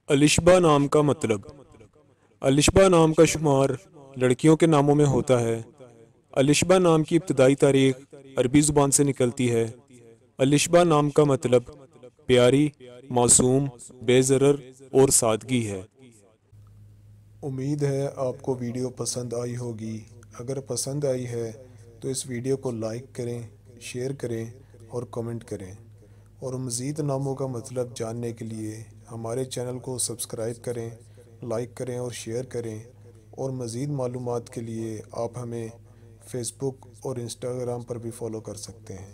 الشبہ نام کا مطلب۔ الشبہ نام کا شمار لڑکیوں کے ناموں میں ہوتا ہے۔ الشبہ نام کی ابتدائی تاریخ عربی زبان سے نکلتی ہے۔ الشبہ نام کا مطلب پیاری، معصوم، بے ضرر اور سادگی ہے۔ امید ہے آپ کو ویڈیو پسند آئی ہوگی۔ اگر پسند آئی ہے تو اس ویڈیو کو لائک کریں، شیئر کریں اور کمنٹ کریں، اور مزید ناموں کا مطلب جاننے کے لیے ہمارے چینل کو سبسکرائب کریں، لائک کریں اور شیئر کریں، اور مزید معلومات کے لیے آپ ہمیں فیس بک اور انسٹاگرام پر بھی فالو کر سکتے ہیں۔